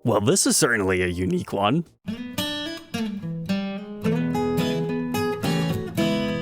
Well, this is certainly a unique one.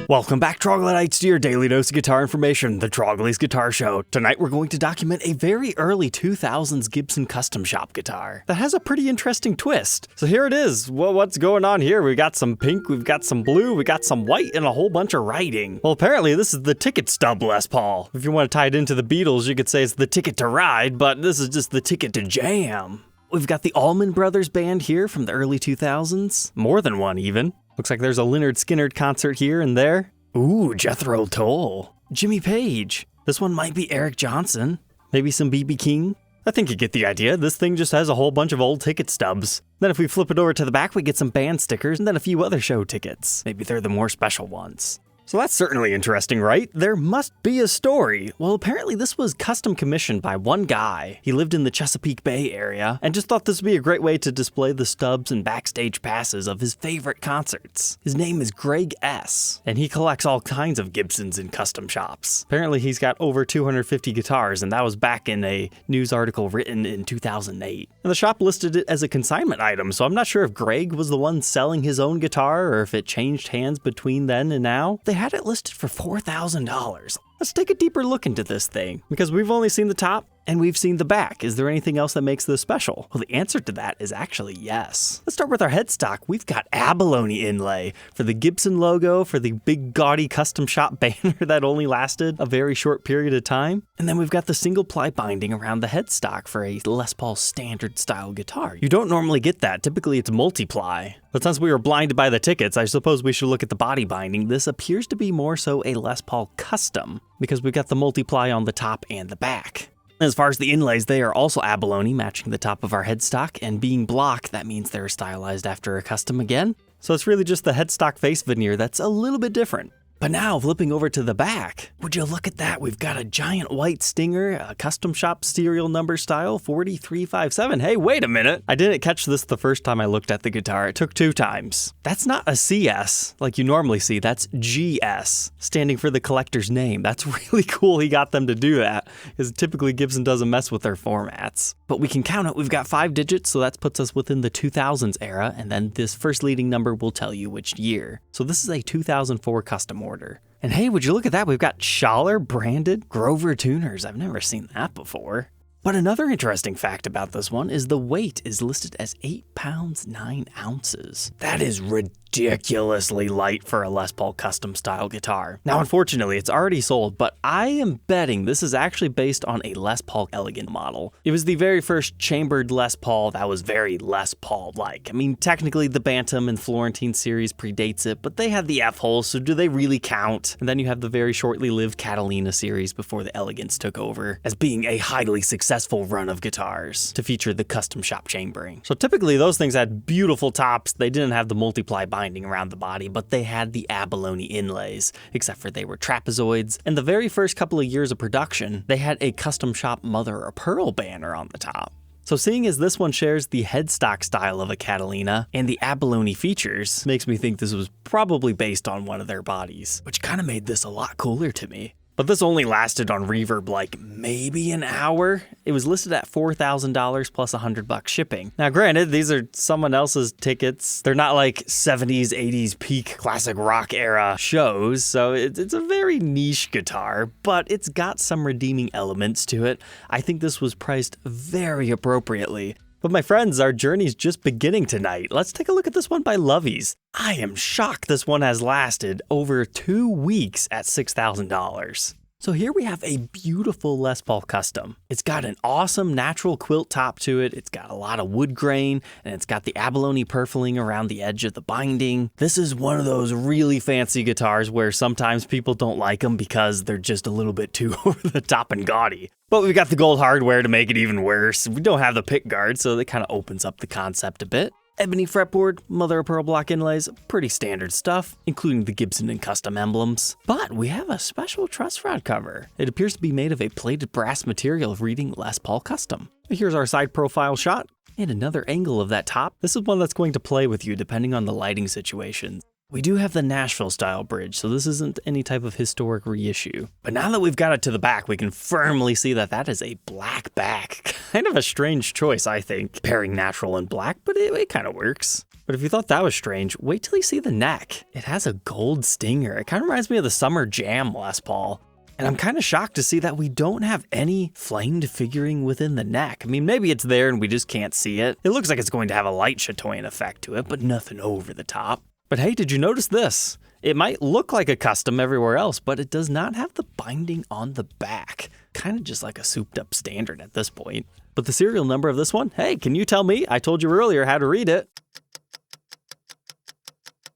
Welcome back, Troglodytes, to your daily dose of guitar information, the Trogly's Guitar Show. Tonight we're going to document a very early 2000s Gibson custom shop guitar that has a pretty interesting twist. So here it is. Well, what's going on here? We've got some pink, we've got some blue, we got some white, and a whole bunch of writing. Well, apparently this is the ticket stub Les Paul. If you want to tie it into the Beatles, you could say it's the ticket to ride, but this is just the ticket to jam. We've got the Allman Brothers Band here from the early 2000s. More than one, even. Looks like there's a Lynyrd Skynyrd concert here and there. Ooh, Jethro Tull. Jimmy Page. This one might be Eric Johnson. Maybe some B.B. King. I think you get the idea. This thing just has a whole bunch of old ticket stubs. Then if we flip it over to the back, we get some band stickers and then a few other show tickets. Maybe they're the more special ones. So that's certainly interesting, right? There must be a story. Well, apparently this was custom commissioned by one guy. He lived in the Chesapeake Bay area and just thought this would be a great way to display the stubs and backstage passes of his favorite concerts. His name is Greg S., and he collects all kinds of Gibsons in custom shops. Apparently he's got over 250 guitars, and that was back in a news article written in 2008. And the shop listed it as a consignment item, so I'm not sure if Greg was the one selling his own guitar or if it changed hands between then and now. They had it listed for $4,000. Let's take a deeper look into this thing, because we've only seen the top and we've seen the back. Is there anything else that makes this special? Well, the answer to that is actually yes. Let's start with our headstock. We've got abalone inlay for the Gibson logo, for the big gaudy custom shop banner that only lasted a very short period of time. And then we've got the single ply binding around the headstock for a Les Paul standard style guitar. You don't normally get that. Typically it's multiply. But since we were blinded by the tickets, I suppose we should look at the body binding. This appears to be more so a Les Paul custom, because we've got the multiply on the top and the back. As far as the inlays, they are also abalone, matching the top of our headstock, and being block, that means they're stylized after a custom again. So it's really just the headstock face veneer that's a little bit different. But now, flipping over to the back, would you look at that? We've got a giant white stinger, a custom shop serial number style 4357. Hey, wait a minute. I didn't catch this the first time I looked at the guitar. It took 2 times. That's not a CS like you normally see. That's GS, standing for the collector's name. That's really cool he got them to do that, because typically Gibson doesn't mess with their formats. But we can count it. We've got 5 digits, so that puts us within the 2000s era, and then this first leading number will tell you which year. So this is a 2004 custom order. And hey, would you look at that? We've got Schaller branded Grover tuners. I've never seen that before. But another interesting fact about this one is the weight is listed as 8 pounds 9 ounces. That is ridiculously light for a Les Paul custom style guitar. Now, unfortunately, it's already sold, but I am betting this is actually based on a Les Paul Elegant model. It was the very first chambered Les Paul that was very Les Paul-like. I mean, technically the Bantam and Florentine series predates it, but they had the F-holes, so do they really count? And then you have the very shortly lived Catalina series before the Elegants took over, as being a highly successful run of guitars to feature the custom shop chambering. So typically those things had beautiful tops. They didn't have the multiply binding around the body, but they had the abalone inlays, except for they were trapezoids. And the very first couple of years of production, they had a custom shop mother of pearl banner on the top. So seeing as this one shares the headstock style of a Catalina and the abalone features, makes me think this was probably based on one of their bodies, which kind of made this a lot cooler to me. But this only lasted on Reverb like maybe an hour. It was listed at $4,000 plus $100 shipping. Now granted, these are someone else's tickets. They're not like 70s, 80s peak classic rock era shows, so it's a very niche guitar, but it's got some redeeming elements to it. I think this was priced very appropriately. But my friends, our journey's just beginning tonight. Let's take a look at this one by Lovey's. I am shocked this one has lasted over 2 weeks at $6,000. So here we have a beautiful Les Paul custom. It's got an awesome natural quilt top to it. It's got a lot of wood grain, and it's got the abalone purfling around the edge of the binding. This is one of those really fancy guitars where sometimes people don't like them because they're just a little bit too over the top and gaudy. But we've got the gold hardware to make it even worse. We don't have the pick guard, so that kind of opens up the concept a bit. Ebony fretboard, mother of pearl block inlays, pretty standard stuff, including the Gibson and custom emblems. But we have a special truss rod cover. It appears to be made of a plated brass material reading Les Paul Custom. Here's our side profile shot, and another angle of that top. This is one that's going to play with you depending on the lighting situation. We do have the Nashville style bridge, so this isn't any type of historic reissue. But now that we've got it to the back, we can firmly see that that is a black back. Kind of a strange choice, I think, pairing natural and black, but it kind of works. But if you thought that was strange, wait till you see the neck. It has a gold stinger. It kind of reminds me of the Summer Jam Les Paul. And I'm kind of shocked to see that we don't have any flamed figuring within the neck. I mean, maybe it's there and we just can't see it. It looks like it's going to have a light chatoyan effect to it, but nothing over the top. But hey, did you notice this? It might look like a custom everywhere else, but it does not have the binding on the back. Kind of just like a souped up standard at this point. But the serial number of this one, hey, can you tell me? I told you earlier how to read it.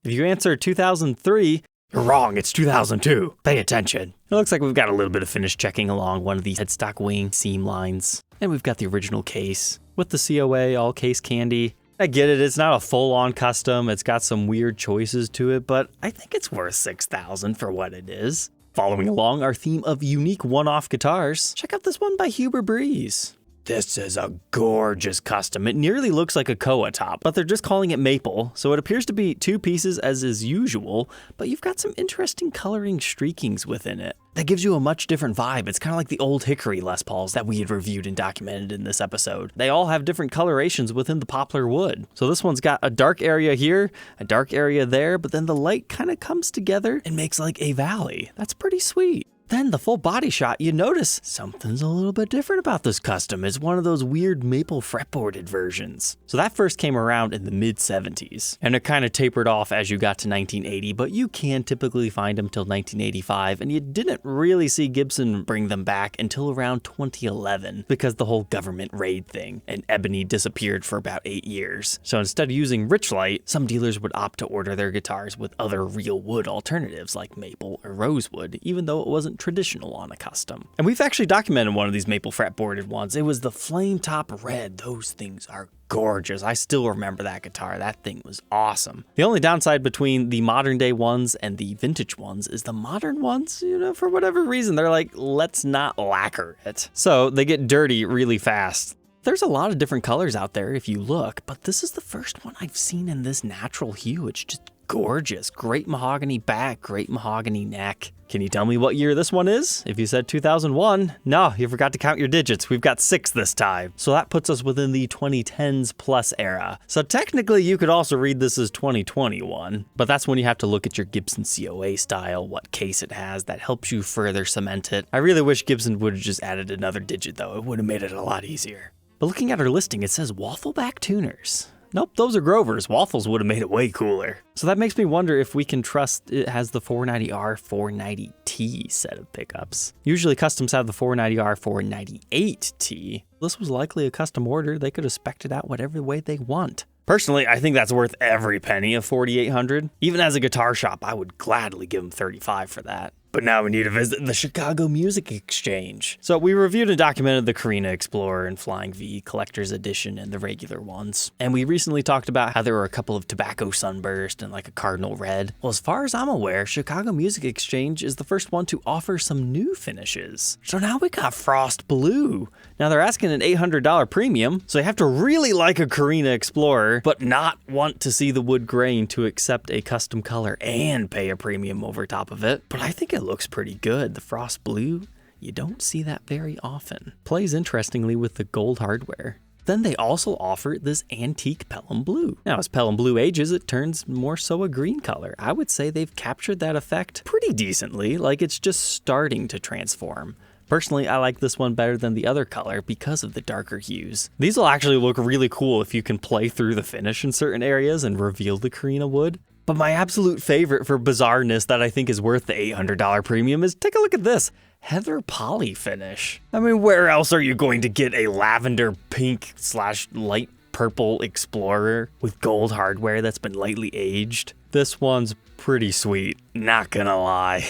If you answer 2003, you're wrong, it's 2002. Pay attention. It looks like we've got a little bit of finish checking along one of these headstock wing seam lines. And we've got the original case with the COA all case candy. I get it, it's not a full-on custom, it's got some weird choices to it, but I think it's worth $6,000 for what it is. Following along our theme of unique one-off guitars, check out this one by Huber Breeze. This is a gorgeous custom. It nearly looks like a Koa top, but they're just calling it maple, so it appears to be 2 pieces as is usual, but you've got some interesting coloring streakings within it. That gives you a much different vibe. It's kind of like the old Hickory Les Pauls that we had reviewed and documented in this episode. They all have different colorations within the poplar wood. So this one's got a dark area here, a dark area there, but then the light kind of comes together and makes like a valley. That's pretty sweet. Then the full body shot, you notice something's a little bit different about this custom. It's one of those weird maple fretboarded versions. So that first came around in the mid-70s, and it kind of tapered off as you got to 1980, but you can typically find them till 1985, and you didn't really see Gibson bring them back until around 2011 because the whole government raid thing, and Ebony disappeared for about 8 years. So instead of using Richlight, some dealers would opt to order their guitars with other real wood alternatives like maple or rosewood, even though it wasn't traditional on a custom. And we've actually documented one of these maple fretboarded ones. It was the Plaintop red. Those things are gorgeous. I still remember that guitar. That thing was awesome. The only downside between the modern day ones and the vintage ones is the modern ones, for whatever reason, they're like, let's not lacquer it. So they get dirty really fast. There's a lot of different colors out there if you look, but this is the first one I've seen in this natural hue. It's just gorgeous. Great mahogany back, great mahogany neck. Can you tell me what year this one is? If you said 2001, no, you forgot to count your digits. We've got 6 this time. So that puts us within the 2010s plus era. So technically you could also read this as 2021, but that's when you have to look at your Gibson COA style, what case it has, that helps you further cement it. I really wish Gibson would have just added another digit though. It would have made it a lot easier. But looking at our listing, it says Waffleback tuners. Nope, those are Grovers. Waffles would have made it way cooler. So that makes me wonder if we can trust it has the 490R 490T set of pickups. Usually customs have the 490R 498T. This was likely a custom order. They could have spec'd it out whatever way they want. Personally, I think that's worth every penny of $4,800. Even as a guitar shop, I would gladly give them $35 for that. But now we need to visit the Chicago Music Exchange. So we reviewed and documented the Korina Explorer and Flying V Collector's Edition and the regular ones. And we recently talked about how there were a couple of tobacco sunburst and like a cardinal red. Well, as far as I'm aware, Chicago Music Exchange is the first one to offer some new finishes. So now we got Frost Blue. Now they're asking an $800 premium, so you have to really like a Korina Explorer, but not want to see the wood grain to accept a custom color and pay a premium over top of it. But I think it looks pretty good. The Frost Blue, you don't see that very often. Plays interestingly with the gold hardware. Then they also offer this antique Pelham Blue. Now as Pelham Blue ages, it turns more so a green color. I would say they've captured that effect pretty decently, like it's just starting to transform. Personally, I like this one better than the other color because of the darker hues. These will actually look really cool if you can play through the finish in certain areas and reveal the Korina wood. But my absolute favorite for bizarreness that I think is worth the $800 premium is, take a look at this, Heather Poly finish. I mean, where else are you going to get a lavender pink / light purple Explorer with gold hardware that's been lightly aged? This one's pretty sweet, not gonna lie.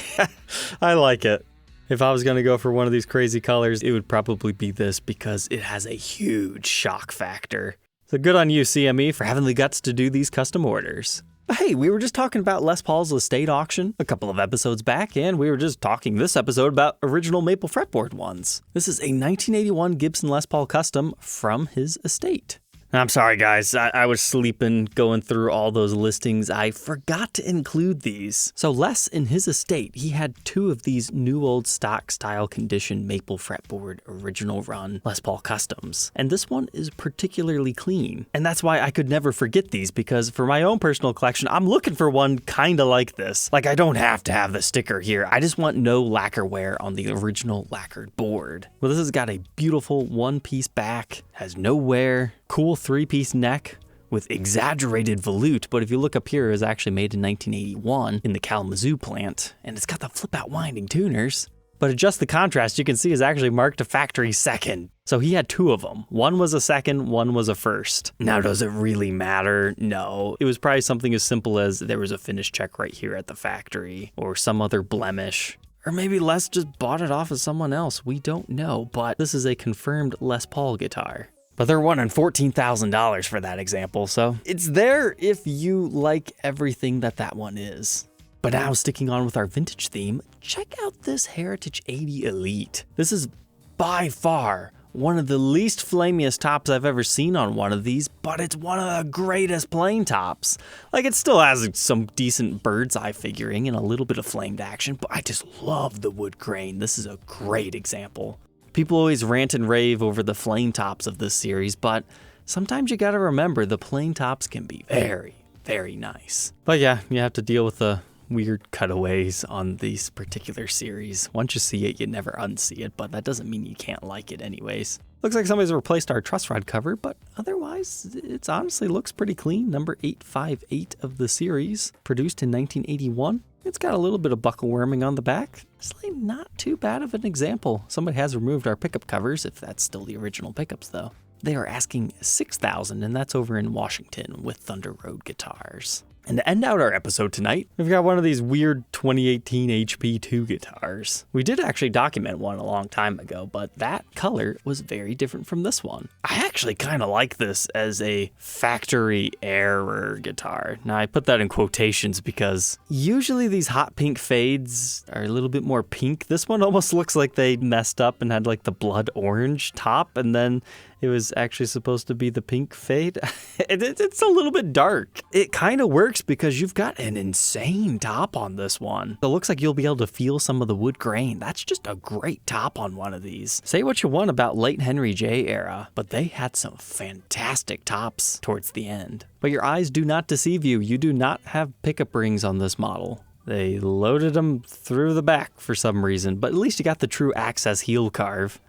I like it. If I was gonna go for one of these crazy colors, it would probably be this because it has a huge shock factor. So good on you, CME, for having the guts to do these custom orders. But hey, we were just talking about Les Paul's estate auction a couple of episodes back, and we were just talking this episode about original maple fretboard ones. This is a 1981 Gibson Les Paul custom from his estate. I'm sorry, guys. I was sleeping going through all those listings. I forgot to include these. So Les, in his estate, he had 2 of these new old stock style condition maple fretboard original run Les Paul Customs. And this one is particularly clean. And that's why I could never forget these, because for my own personal collection, I'm looking for one kind of like this. Like, I don't have to have the sticker here. I just want no lacquer wear on the original lacquered board. Well, this has got a beautiful 1-piece back, has no wear, cool 3-piece neck with exaggerated volute, but if you look up here, it was actually made in 1981 in the Kalamazoo plant, and it's got the flip-out winding tuners. But adjust the contrast, you can see is actually marked a factory second. So he had 2 of them. One was a second, one was a first. Now, does it really matter? No. It was probably something as simple as there was a finish check right here at the factory, or some other blemish. Or maybe Les just bought it off of someone else. We don't know, but this is a confirmed Les Paul guitar. But they're wanting $14,000 for that example, so it's there if you like everything that one is. But now, sticking on with our vintage theme, check out this Heritage 80 Elite. This is by far one of the least flamiest tops I've ever seen on one of these, but it's one of the greatest plain tops. Like, it still has some decent bird's eye figuring and a little bit of flamed action, but I just love the wood grain. This is a great example. People always rant and rave over the flame tops of this series, but sometimes you gotta remember the plain tops can be very, very nice. But yeah, you have to deal with the weird cutaways on these particular series. Once you see it, you never unsee it, but that doesn't mean you can't like it anyways. Looks like somebody's replaced our truss rod cover, but otherwise, it honestly looks pretty clean. Number 858 of the series, produced in 1981. It's got a little bit of buckle worming on the back. It's like not too bad of an example. Somebody has removed our pickup covers, if that's still the original pickups though. They are asking $6,000, and that's over in Washington with Thunder Road Guitars. And to end out our episode tonight, we've got one of these weird 2018 HP2 guitars. We did actually document one a long time ago, but that color was very different from this one. I actually kind of like this as a factory error guitar. Now, I put that in quotations because usually these hot pink fades are a little bit more pink. This one almost looks like they messed up and had like the blood orange top, and then it was actually supposed to be the pink fade. It's a little bit dark. It kind of works because you've got an insane top on this one. It looks like you'll be able to feel some of the wood grain. That's just a great top on one of these. Say what you want about late Henry J era, but they had some fantastic tops towards the end. But your eyes do not deceive you. You do not have pickup rings on this model. They loaded them through the back for some reason, but at least you got the true access heel carve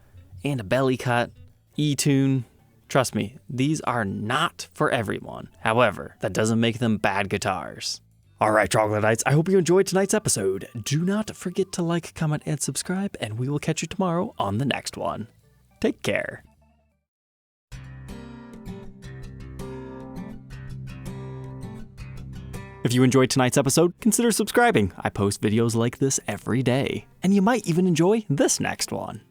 and a belly cut. E-tune. Trust me, these are not for everyone. However, that doesn't make them bad guitars. Alright, Troglodytes, I hope you enjoyed tonight's episode. Do not forget to like, comment, and subscribe, and we will catch you tomorrow on the next one. Take care. If you enjoyed tonight's episode, consider subscribing. I post videos like this every day. And you might even enjoy this next one.